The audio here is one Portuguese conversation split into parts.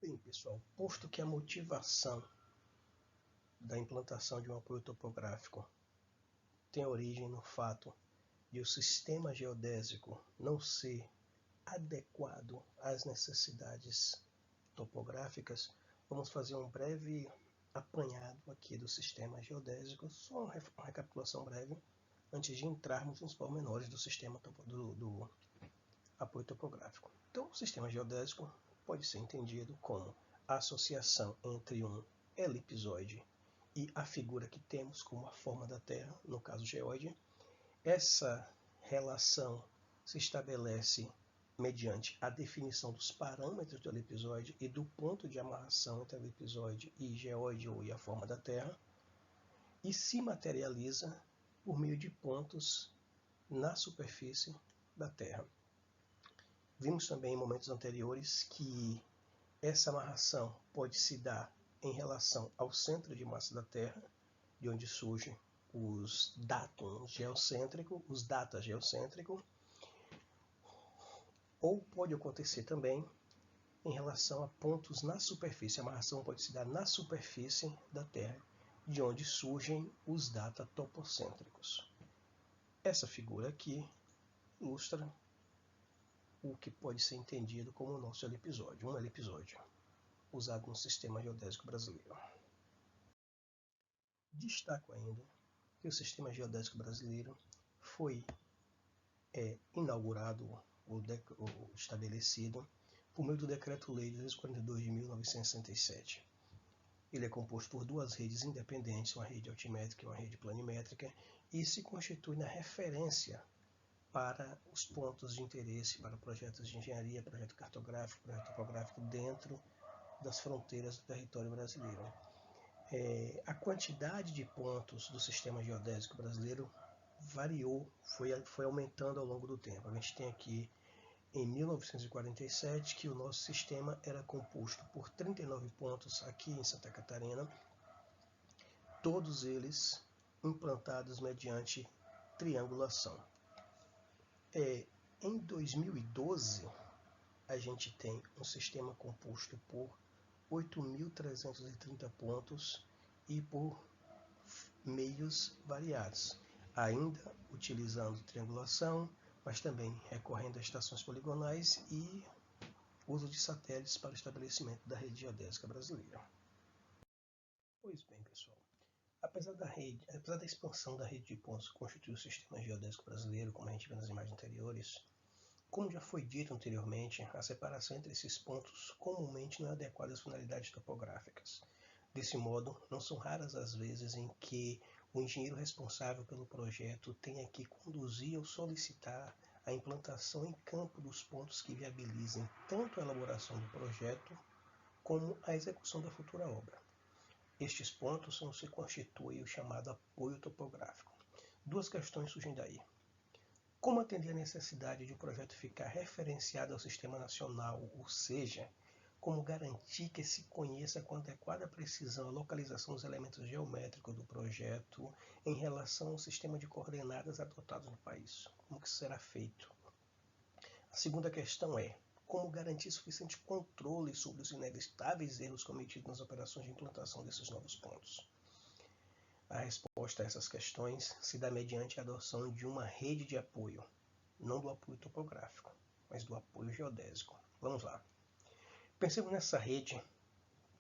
Bem, pessoal, posto que a motivação da implantação de um apoio topográfico tem origem no fato de o sistema geodésico não ser adequado às necessidades topográficas, vamos fazer um breve apanhado aqui do sistema geodésico, só uma recapitulação breve, antes de entrarmos nos pormenores do sistema do apoio topográfico. Então, o sistema geodésico pode ser entendido como a associação entre um elipsoide e a figura que temos como a forma da Terra, no caso geóide. Essa relação se estabelece mediante a definição dos parâmetros do elipsoide e do ponto de amarração entre elipsoide e geóide ou a forma da Terra, e se materializa por meio de pontos na superfície da Terra. Vimos também em momentos anteriores que essa amarração pode se dar em relação ao centro de massa da Terra, de onde surgem os datas geocêntricos, ou pode acontecer também em relação a pontos na superfície. A amarração pode se dar na superfície da Terra, de onde surgem os datas topocêntricos. Essa figura aqui ilustra o que pode ser entendido como o nosso elipsoide, um elipsoide usado no sistema geodésico brasileiro. Destaco ainda que o sistema geodésico brasileiro foi inaugurado ou estabelecido por meio do Decreto-Lei 242 de 1967. Ele é composto por duas redes independentes, uma rede altimétrica e uma rede planimétrica, e se constitui na referência para os pontos de interesse, para projetos de engenharia, projeto cartográfico, projeto topográfico dentro das fronteiras do território brasileiro. A quantidade de pontos do sistema geodésico brasileiro variou, foi aumentando ao longo do tempo. A gente tem aqui em 1947 que o nosso sistema era composto por 39 pontos aqui em Santa Catarina, todos eles implantados mediante triangulação. Em 2012, a gente tem um sistema composto por 8.330 pontos e por meios variados, ainda utilizando triangulação, mas também recorrendo a estações poligonais e uso de satélites para o estabelecimento da rede geodésica brasileira. Pois bem, pessoal, apesar da expansão da rede de pontos que constitui o sistema geodésico brasileiro, como a gente viu nas imagens anteriores, como já foi dito anteriormente, a separação entre esses pontos comumente não é adequada às finalidades topográficas. Desse modo, não são raras as vezes em que o engenheiro responsável pelo projeto tenha que conduzir ou solicitar a implantação em campo dos pontos que viabilizem tanto a elaboração do projeto como a execução da futura obra. Estes pontos são se constitui o chamado apoio topográfico. Duas questões surgem daí. Como atender a necessidade de o projeto ficar referenciado ao sistema nacional, ou seja, como garantir que se conheça com adequada precisão a localização dos elementos geométricos do projeto em relação ao sistema de coordenadas adotado no país? Como que isso será feito? A segunda questão é, como garantir suficiente controle sobre os inevitáveis erros cometidos nas operações de implantação desses novos pontos? A resposta a essas questões se dá mediante a adoção de uma rede de apoio, não do apoio topográfico, mas do apoio geodésico. Vamos lá. Pensemos nessa rede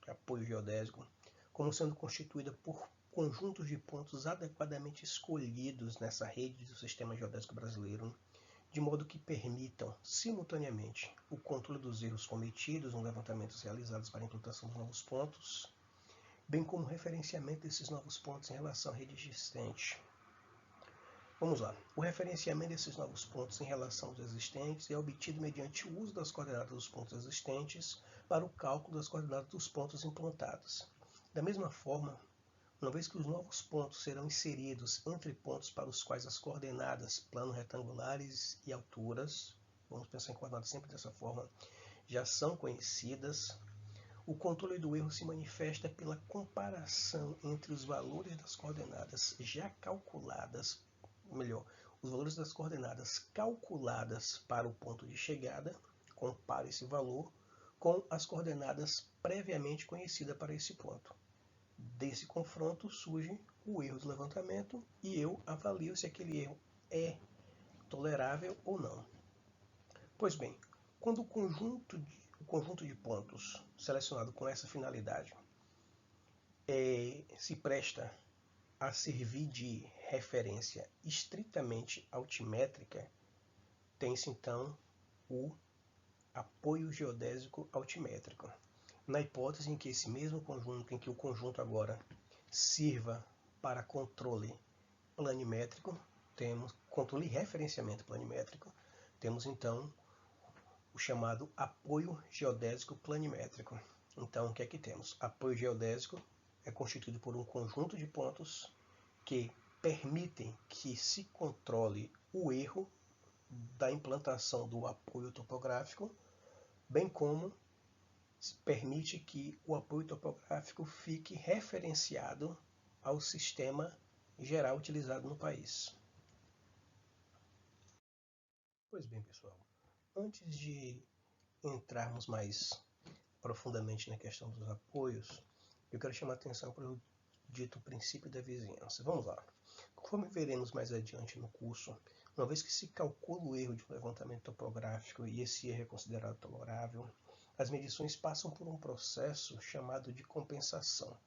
de apoio geodésico como sendo constituída por conjuntos de pontos adequadamente escolhidos nessa rede do sistema geodésico brasileiro, de modo que permitam, simultaneamente, o controle dos erros cometidos nos levantamentos realizados para a implantação dos novos pontos, bem como o referenciamento desses novos pontos em relação à rede existente. Vamos lá. O referenciamento desses novos pontos em relação aos existentes é obtido mediante o uso das coordenadas dos pontos existentes para o cálculo das coordenadas dos pontos implantados. Da mesma forma, uma vez que os novos pontos serão inseridos entre pontos para os quais as coordenadas plano retangulares e alturas, vamos pensar em coordenadas sempre dessa forma, já são conhecidas, o controle do erro se manifesta pela comparação entre os valores das coordenadas já calculadas, os valores das coordenadas calculadas para o ponto de chegada, compara esse valor com as coordenadas previamente conhecidas para esse ponto. Desse confronto surge o erro do levantamento e eu avalio se aquele erro é tolerável ou não. Pois bem, quando o conjunto de pontos selecionado com essa finalidade se presta a servir de referência estritamente altimétrica, tem-se então o apoio geodésico altimétrico. Na hipótese em que esse mesmo conjunto, em que o conjunto agora sirva para controle planimétrico, temos controle e referenciamento planimétrico, temos então o chamado apoio geodésico planimétrico. Então, o que é que temos? Apoio geodésico é constituído por um conjunto de pontos que permitem que se controle o erro da implantação do apoio topográfico, bem como permite que o apoio topográfico fique referenciado ao sistema geral utilizado no país. Pois bem, pessoal, antes de entrarmos mais profundamente na questão dos apoios, eu quero chamar a atenção para o dito princípio da vizinhança. Vamos lá. Conforme veremos mais adiante no curso, uma vez que se calcula o erro de um levantamento topográfico e esse erro é considerado tolerável, as medições passam por um processo chamado de compensação.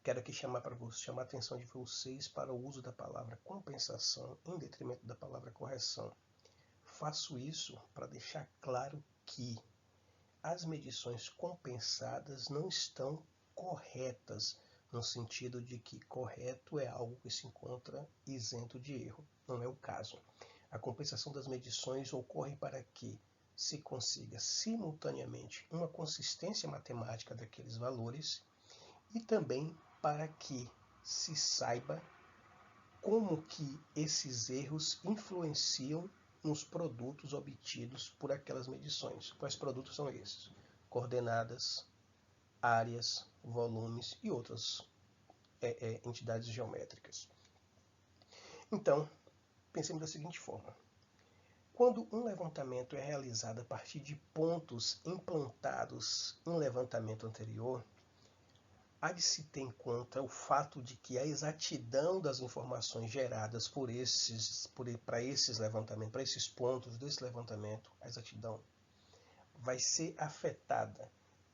Quero aqui chamar a atenção de vocês para o uso da palavra compensação em detrimento da palavra correção. Faço isso para deixar claro que as medições compensadas não estão corretas, no sentido de que correto é algo que se encontra isento de erro. Não é o caso. A compensação das medições ocorre para que se consiga simultaneamente uma consistência matemática daqueles valores e também para que se saiba como que esses erros influenciam nos produtos obtidos por aquelas medições. Quais produtos são esses? Coordenadas, áreas, volumes e outras entidades geométricas. Então, pensemos da seguinte forma. Quando um levantamento é realizado a partir de pontos implantados em levantamento anterior, há de se ter em conta o fato de que a exatidão das informações geradas para esses levantamentos, para esses pontos desse levantamento, a exatidão vai ser afetada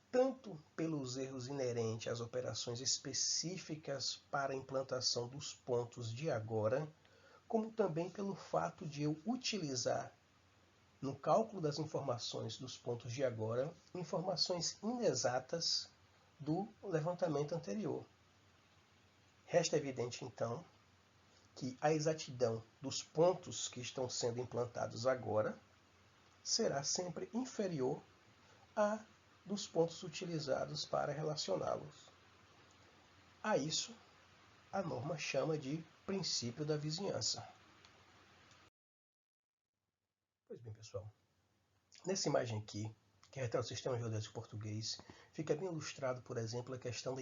tanto pelos erros inerentes às operações específicas para a implantação dos pontos de agora, como também pelo fato de eu utilizar no cálculo das informações dos pontos de agora informações inexatas do levantamento anterior. Resta evidente, então, que a exatidão dos pontos que estão sendo implantados agora será sempre inferior à dos pontos utilizados para relacioná-los. A isso, a norma chama de princípio da vizinhança. Pois bem, pessoal, nessa imagem aqui, que retrata o sistema geodésico português, fica bem ilustrado, por exemplo, a questão da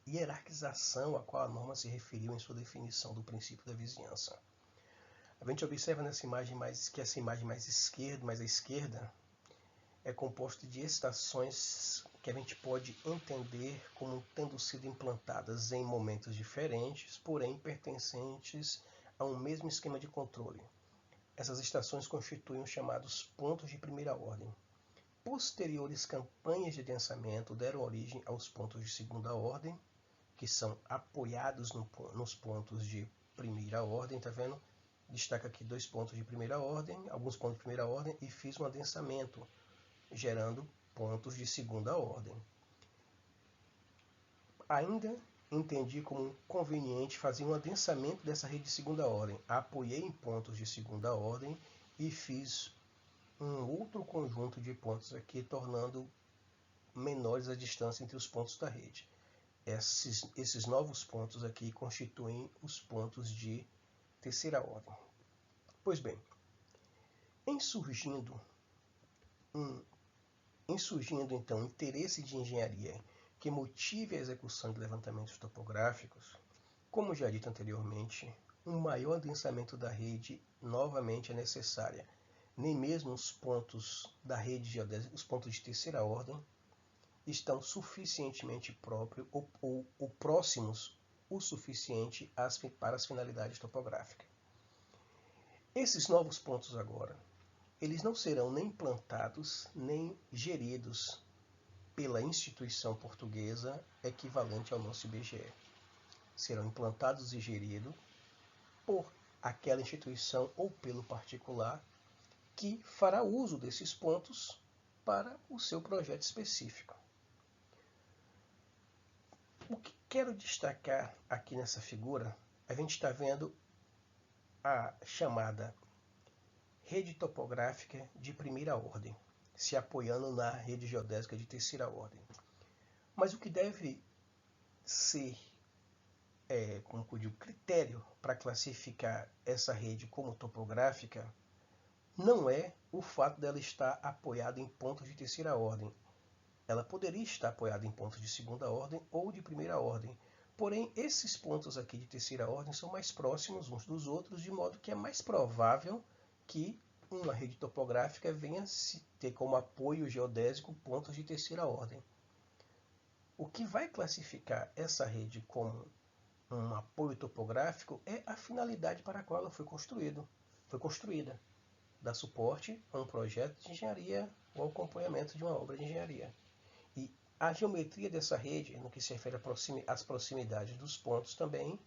hierarquização a qual a norma se referiu em sua definição do princípio da vizinhança. A gente observa nessa imagem que essa imagem mais à esquerda, é composta de estações que a gente pode entender como tendo sido implantadas em momentos diferentes, porém pertencentes a um mesmo esquema de controle. Essas estações constituem os chamados pontos de primeira ordem. Posteriores campanhas de densamento deram origem aos pontos de segunda ordem, que são apoiados nos pontos de primeira ordem, tá vendo? Destaca aqui dois pontos de primeira ordem, alguns pontos de primeira ordem, e fiz um adensamento, gerando pontos de segunda ordem. Ainda entendi como conveniente fazer um adensamento dessa rede de segunda ordem. Apoiei em pontos de segunda ordem e fiz um outro conjunto de pontos aqui, tornando menores a distância entre os pontos da rede. Esses novos pontos aqui constituem os pontos de terceira ordem. Pois bem, em surgindo então interesse de engenharia que motive a execução de levantamentos topográficos, como já dito anteriormente, um maior adensamento da rede novamente é necessária. Nem mesmo os pontos da rede geodésica, os pontos de terceira ordem, estão suficientemente próprios ou próximos o suficiente para as finalidades topográficas. Esses novos pontos agora, eles não serão nem implantados nem geridos pela instituição portuguesa equivalente ao nosso IBGE. Serão implantados e geridos por aquela instituição ou pelo particular que fará uso desses pontos para o seu projeto específico. O que quero destacar aqui nessa figura, a gente está vendo a chamada rede topográfica de primeira ordem, se apoiando na rede geodésica de terceira ordem. Mas o que deve ser como eu digo, critério para classificar essa rede como topográfica não é o fato dela estar apoiada em pontos de terceira ordem. Ela poderia estar apoiada em pontos de segunda ordem ou de primeira ordem. Porém, esses pontos aqui de terceira ordem são mais próximos uns dos outros, de modo que é mais provável que uma rede topográfica venha se ter como apoio geodésico pontos de terceira ordem. O que vai classificar essa rede como um apoio topográfico é a finalidade para a qual ela foi construída, dar suporte a um projeto de engenharia ou ao acompanhamento de uma obra de engenharia. E a geometria dessa rede, no que se refere às proximidades dos pontos, também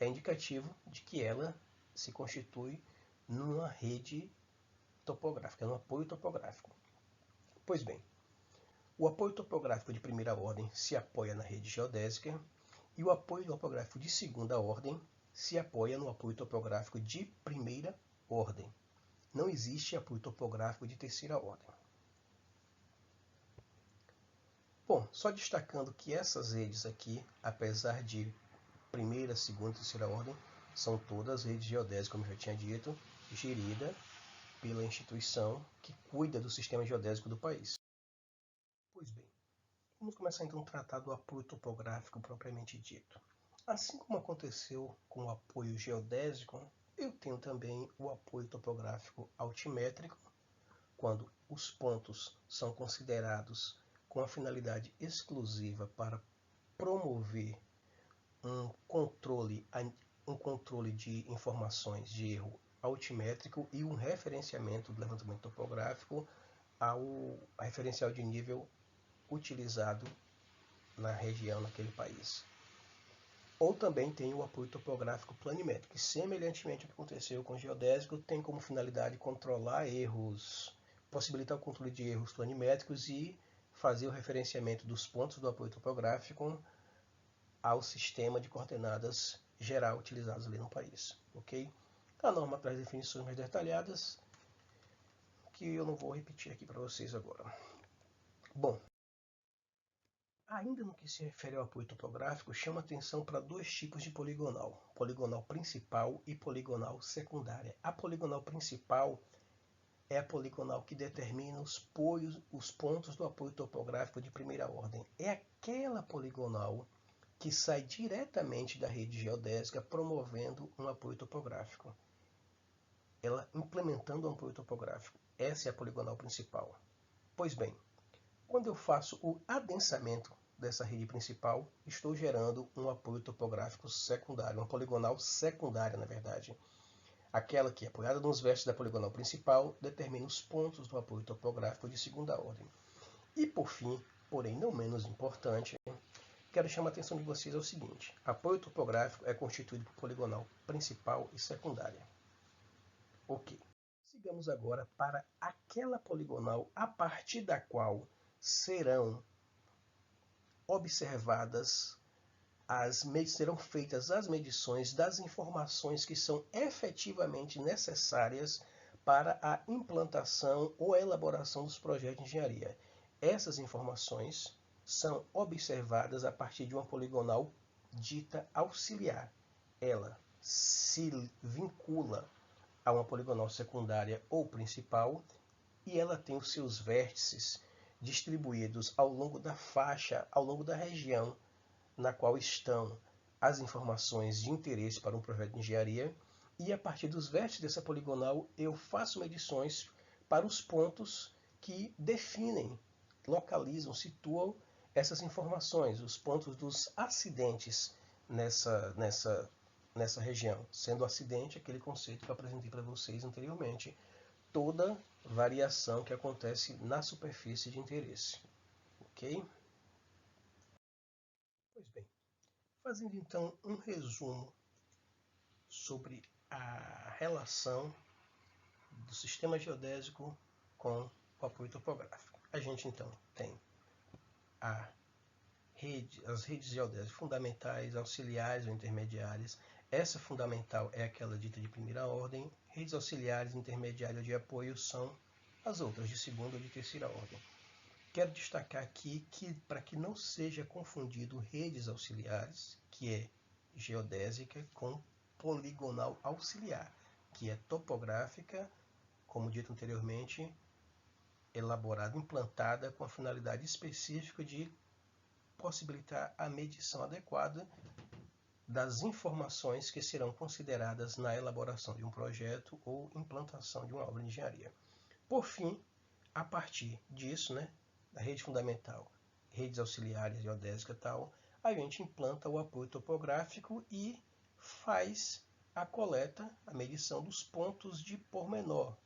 é indicativo de que ela se constitui numa rede topográfica, num apoio topográfico. Pois bem, o apoio topográfico de primeira ordem se apoia na rede geodésica e o apoio topográfico de segunda ordem se apoia no apoio topográfico de primeira ordem. Não existe apoio topográfico de terceira ordem. Bom, só destacando que essas redes aqui, apesar de primeira, segunda e terceira ordem, são todas redes geodésicas, como eu já tinha dito, gerida pela instituição que cuida do sistema geodésico do país. Pois bem, vamos começar então a tratar do apoio topográfico propriamente dito. Assim como aconteceu com o apoio geodésico, eu tenho também o apoio topográfico altimétrico, quando os pontos são considerados com a finalidade exclusiva para promover um controle de informações de erro altimétrico e um referenciamento do levantamento topográfico ao referencial de nível utilizado na região, naquele país. Ou também tem o apoio topográfico planimétrico, que semelhantemente ao que aconteceu com o geodésico, tem como finalidade controlar erros, possibilitar o controle de erros planimétricos e fazer o referenciamento dos pontos do apoio topográfico ao sistema de coordenadas geral utilizado ali no país. Ok? A norma traz definições mais detalhadas, que eu não vou repetir aqui para vocês agora. Bom, ainda no que se refere ao apoio topográfico, chama atenção para dois tipos de poligonal: poligonal principal e poligonal secundária. A poligonal principal é a poligonal que determina os pontos do apoio topográfico de primeira ordem. É aquela poligonal que sai diretamente da rede geodésica promovendo um apoio topográfico. Ela implementando um apoio topográfico. Essa é a poligonal principal. Pois bem, quando eu faço o adensamento dessa rede principal, estou gerando um apoio topográfico secundário, uma poligonal secundária, na verdade. Aquela que, apoiada nos vértices da poligonal principal, determina os pontos do apoio topográfico de segunda ordem. E por fim, porém não menos importante, quero chamar a atenção de vocês ao seguinte: apoio topográfico é constituído por poligonal principal e secundária. Ok. Sigamos agora para aquela poligonal a partir da qual serão observadas serão feitas as medições das informações que são efetivamente necessárias para a implantação ou a elaboração dos projetos de engenharia. Essas informações são observadas a partir de uma poligonal dita auxiliar. Ela se vincula a uma poligonal secundária ou principal e ela tem os seus vértices distribuídos ao longo da faixa, ao longo da região na qual estão as informações de interesse para um projeto de engenharia, e a partir dos vértices dessa poligonal eu faço medições para os pontos que definem, localizam, situam essas informações, os pontos dos acidentes nessa região, sendo acidente aquele conceito que eu apresentei para vocês anteriormente, toda variação que acontece na superfície de interesse. Ok? Pois bem, fazendo então um resumo sobre a relação do sistema geodésico com o apoio topográfico. A gente então tem as redes geodésicas fundamentais, auxiliares ou intermediárias. Essa fundamental é aquela dita de primeira ordem. Redes auxiliares, intermediárias de apoio são as outras de segunda ou de terceira ordem. Quero destacar aqui que, para que não seja confundido redes auxiliares, que é geodésica, com poligonal auxiliar, que é topográfica, como dito anteriormente, elaborada, implantada com a finalidade específica de possibilitar a medição adequada das informações que serão consideradas na elaboração de um projeto ou implantação de uma obra de engenharia. Por fim, a partir disso, da rede fundamental, redes auxiliares, geodésica e tal, a gente implanta o apoio topográfico e faz a coleta, a medição dos pontos de pormenor,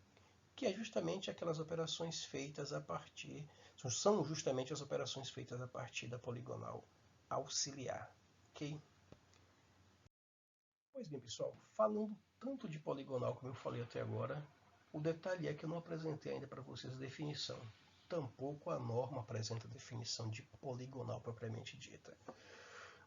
que é justamente aquelas operações feitas a partir, são justamente as operações feitas a partir da poligonal auxiliar. Ok? Pois bem, pessoal, falando tanto de poligonal como eu falei até agora, o detalhe é que eu não apresentei ainda para vocês a definição. Tampouco a norma apresenta a definição de poligonal propriamente dita.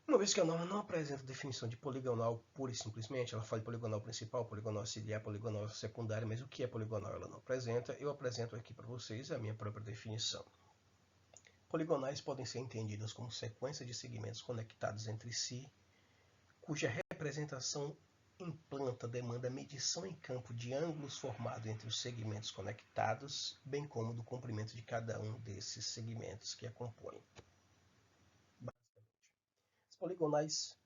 Uma vez que a norma não apresenta definição de poligonal pura e simplesmente, ela fala de poligonal principal, poligonal auxiliar, poligonal secundário, mas o que é poligonal ela não apresenta, eu apresento aqui para vocês a minha própria definição. Poligonais podem ser entendidas como sequência de segmentos conectados entre si, cuja representação implanta demanda medição em campo de ângulos formados entre os segmentos conectados, bem como do comprimento de cada um desses segmentos que a compõem. Os poligonais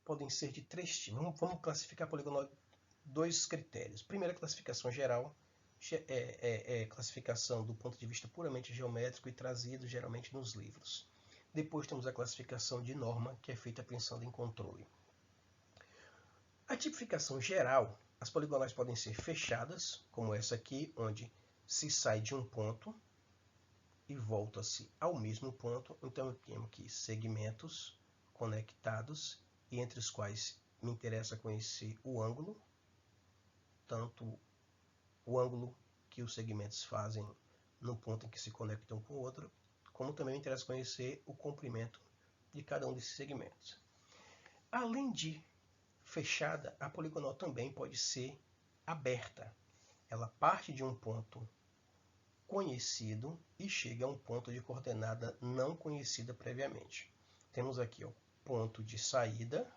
podem ser de três tipos. Vamos classificar poligonal em dois critérios. Primeira classificação geral, classificação do ponto de vista puramente geométrico e trazido geralmente nos livros. Depois temos a classificação de norma, que é feita pensando em controle. A tipificação geral, as poligonais podem ser fechadas, como essa aqui, onde se sai de um ponto e volta-se ao mesmo ponto. Então eu tenho aqui segmentos conectados e entre os quais me interessa conhecer o ângulo, tanto o ângulo que os segmentos fazem no ponto em que se conectam com o outro, como também me interessa conhecer o comprimento de cada um desses segmentos. Além de fechada, a poligonal também pode ser aberta. Ela parte de um ponto conhecido e chega a um ponto de coordenada não conhecida previamente. Temos aqui o ponto de saída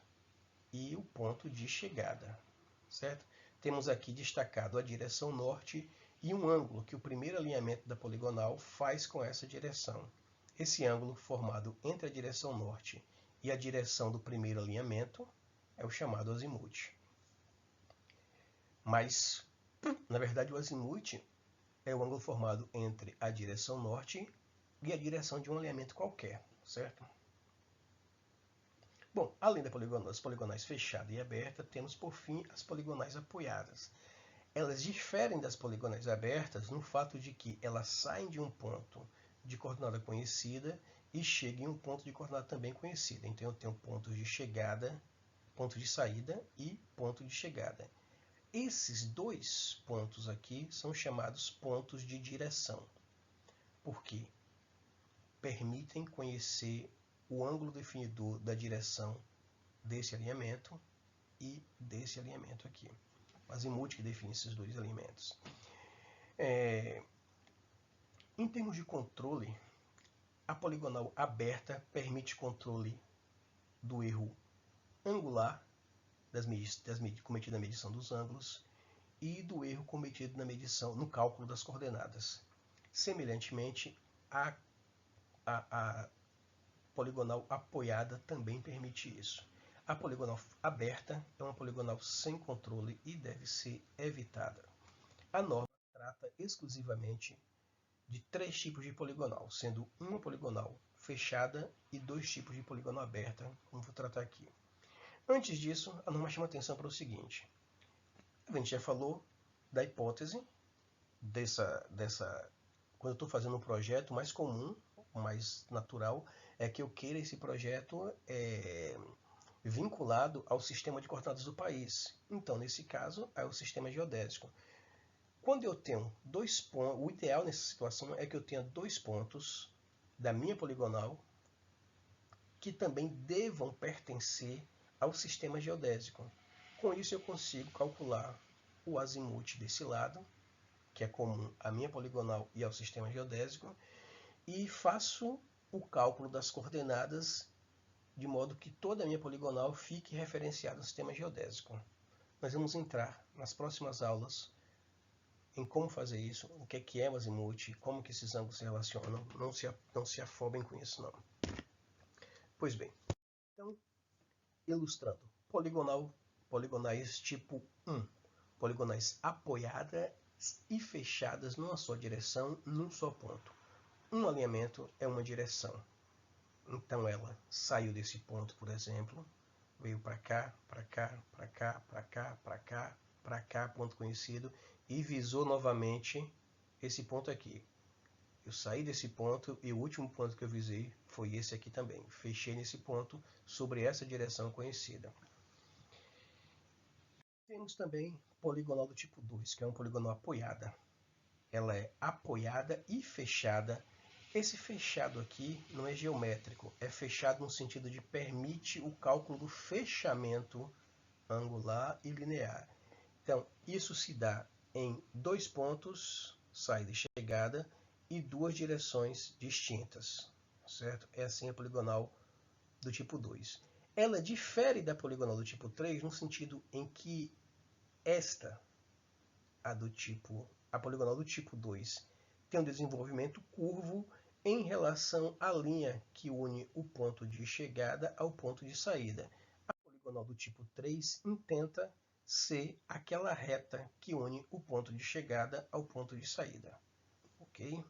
e o ponto de chegada, certo? Temos aqui destacado a direção norte e um ângulo que o primeiro alinhamento da poligonal faz com essa direção. Esse ângulo formado entre a direção norte e a direção do primeiro alinhamento é o chamado azimute. Mas, na verdade, o azimute é o ângulo formado entre a direção norte e a direção de um alinhamento qualquer, certo? Bom, além das poligonais fechada e aberta, temos por fim as poligonais apoiadas. Elas diferem das poligonais abertas no fato de que elas saem de um ponto de coordenada conhecida e chegam em um ponto de coordenada também conhecida. Então eu tenho pontos de chegada, ponto de saída e ponto de chegada. Esses dois pontos aqui são chamados pontos de direção, porque permitem conhecer o ângulo definidor da direção desse alinhamento e desse alinhamento aqui. O azimute que define esses dois alinhamentos. Em termos de controle, a poligonal aberta permite controle do erro angular cometido na medição dos ângulos e do erro cometido na medição, no cálculo das coordenadas. Semelhantemente, a poligonal apoiada também permite isso. A poligonal aberta é uma poligonal sem controle e deve ser evitada. A norma trata exclusivamente de 3 tipos de poligonal, sendo uma poligonal fechada e 2 tipos de poligonal aberta, como vou tratar aqui. Antes disso, a norma chama atenção para o seguinte. A gente já falou da hipótese quando eu estou fazendo um projeto mais comum, mais natural, é que eu queira esse projeto vinculado ao sistema de coordenadas do país. Então, nesse caso, é o sistema geodésico. Quando eu tenho 2 pontos, o ideal nessa situação é que eu tenha 2 pontos da minha poligonal que também devam pertencer ao sistema geodésico. Com isso, eu consigo calcular o azimuth desse lado, que é comum à minha poligonal e ao sistema geodésico, e faço o cálculo das coordenadas de modo que toda a minha poligonal fique referenciada ao sistema geodésico. Nós vamos entrar nas próximas aulas em como fazer isso, o que é o azimuth, como que esses ângulos se relacionam. Não se afobem com isso, não. Pois bem, então, ilustrando. Poligonais tipo 1. Poligonais apoiadas e fechadas numa só direção, num só ponto. Um alinhamento é uma direção. Então ela saiu desse ponto, por exemplo, veio para cá, para cá, para cá, para cá, para cá, para cá, ponto conhecido, e visou novamente esse ponto aqui. Eu saí desse ponto e o último ponto que eu visei foi esse aqui também. Fechei nesse ponto sobre essa direção conhecida. Temos também poligonal do tipo 2, que é um poligonal apoiada. Ela é apoiada e fechada. Esse fechado aqui não é geométrico, é fechado no sentido de permite o cálculo do fechamento angular e linear. Então, isso se dá em 2 pontos, saída e chegada, e 2 direções distintas, certo? É assim a poligonal do tipo 2. Ela difere da poligonal do tipo 3 no sentido em que a poligonal do tipo 2 tem um desenvolvimento curvo em relação à linha que une o ponto de chegada ao ponto de saída. A poligonal do tipo 3 intenta ser aquela reta que une o ponto de chegada ao ponto de saída. Ok?